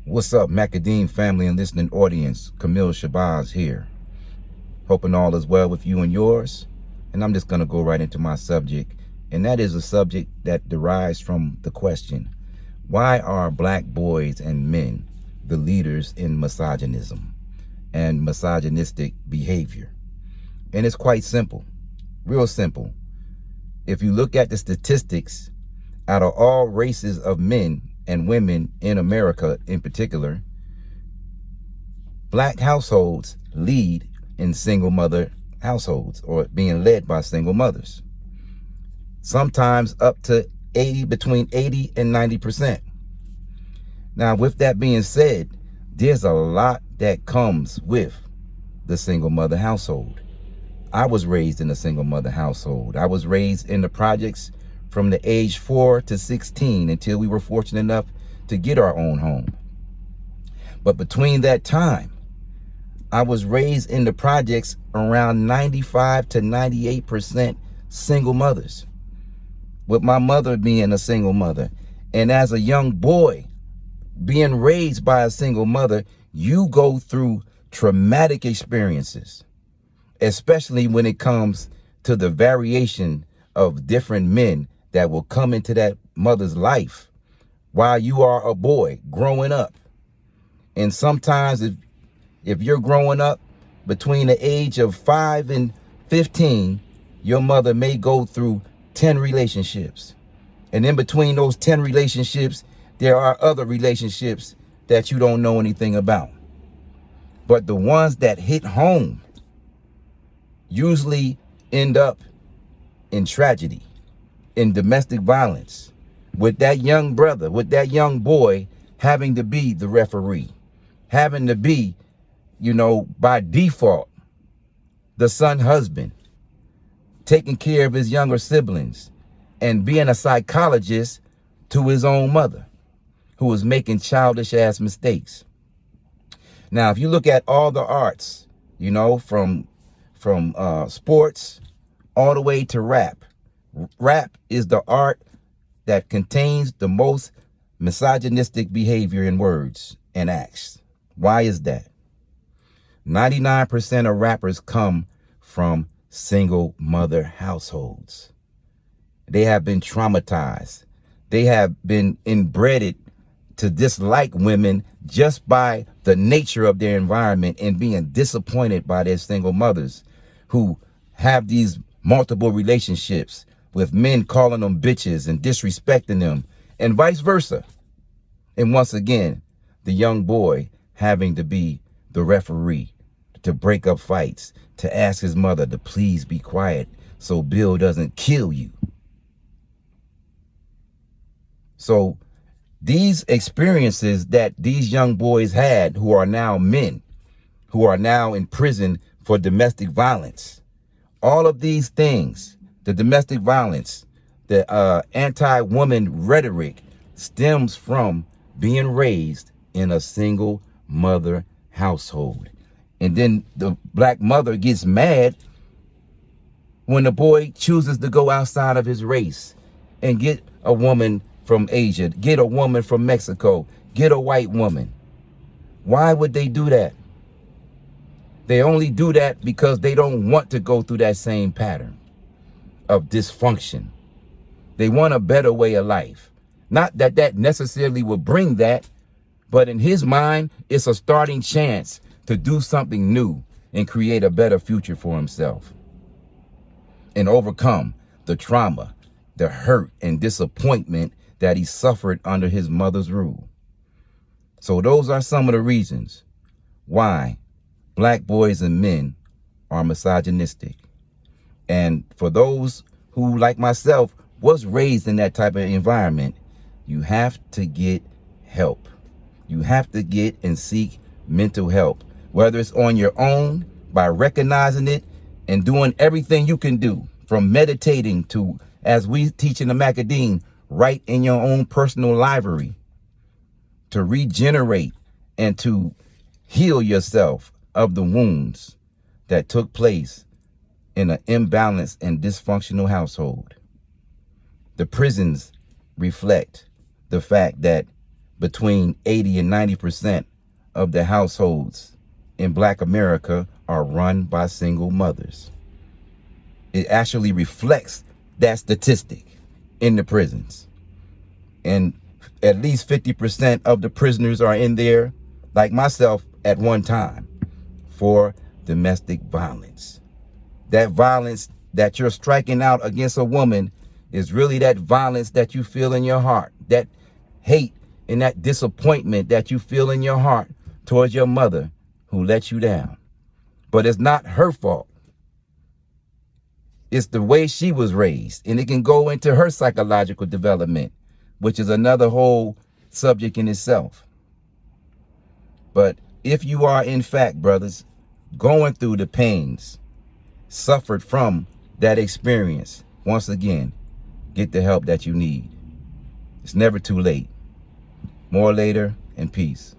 What's up, Macadine family and listening audience? Camille Shabazz here. Hoping all is well with you and yours. And I'm just going to go right into my subject. And that is a subject that derives from the question, why are black boys and men the leaders in misogynism and misogynistic behavior? And it's quite simple, real simple. If you look at the statistics, out of all races of men and women in America in particular, black households lead in single mother households, or being led by single mothers. Sometimes up to between 80 and 90%. Now, with that being said, there's a lot that comes with the single mother household. I was raised in a single mother household. I was raised in the projects from the age 4 to 16 until we were fortunate enough to get our own home. But between that time, I was raised in the projects around 95 to 98% single mothers, with my mother being a single mother. And as a young boy, being raised by a single mother, you go through traumatic experiences, especially when it comes to the variation of different men that will come into that mother's life while you are a boy growing up. And sometimes if you're growing up between the age of 5 and 15, your mother may go through 10 relationships. And in between those 10 relationships, there are other relationships that you don't know anything about. But the ones that hit home usually end up in tragedy, in domestic violence, with that young brother, with that young boy having to be the referee, having to be, by default, the son husband, taking care of his younger siblings, and being a psychologist to his own mother, who was making childish ass mistakes. Now, if you look at all the arts, from sports all the way to rap. Rap is the art that contains the most misogynistic behavior in words and acts. Why is that? 99% of rappers come from single mother households. They have been traumatized. They have been inbred to dislike women just by the nature of their environment and being disappointed by their single mothers who have these multiple relationships with men calling them bitches and disrespecting them, and vice versa. And once again, the young boy having to be the referee, to break up fights, to ask his mother to please be quiet so Bill doesn't kill you. So these experiences that these young boys had, who are now men, who are now in prison for domestic violence, all of these things, the domestic violence, the anti-woman rhetoric, stems from being raised in a single mother household. And then the black mother gets mad when the boy chooses to go outside of his race and get a woman from Asia, get a woman from Mexico, get a white woman. Why would they do that? They only do that because they don't want to go through that same pattern of dysfunction. They want a better way of life. Not that that necessarily will bring that, but in his mind, it's a starting chance to do something new and create a better future for himself and overcome the trauma, the hurt and disappointment that he suffered under his mother's rule. So those are some of the reasons why black boys and men are misogynistic. And for those who, like myself, was raised in that type of environment, you have to get help. You have to get and seek mental help, whether it's on your own by recognizing it and doing everything you can do, from meditating to, as we teach in the Macadine, write in your own personal library, to regenerate and to heal yourself of the wounds that took place in an imbalanced and dysfunctional household. The prisons reflect the fact that between 80 and 90% of the households in Black America are run by single mothers. It actually reflects that statistic in the prisons. And at least 50% of the prisoners are in there, like myself, at one time, for domestic violence. That violence that you're striking out against a woman is really that violence that you feel in your heart, that hate and that disappointment that you feel in your heart towards your mother who let you down. But it's not her fault. It's the way she was raised, and it can go into her psychological development, which is another whole subject in itself. But if you are, in fact, brothers, going through the pains suffered from that experience, once again, get the help that you need. It's never too late. More later, and peace.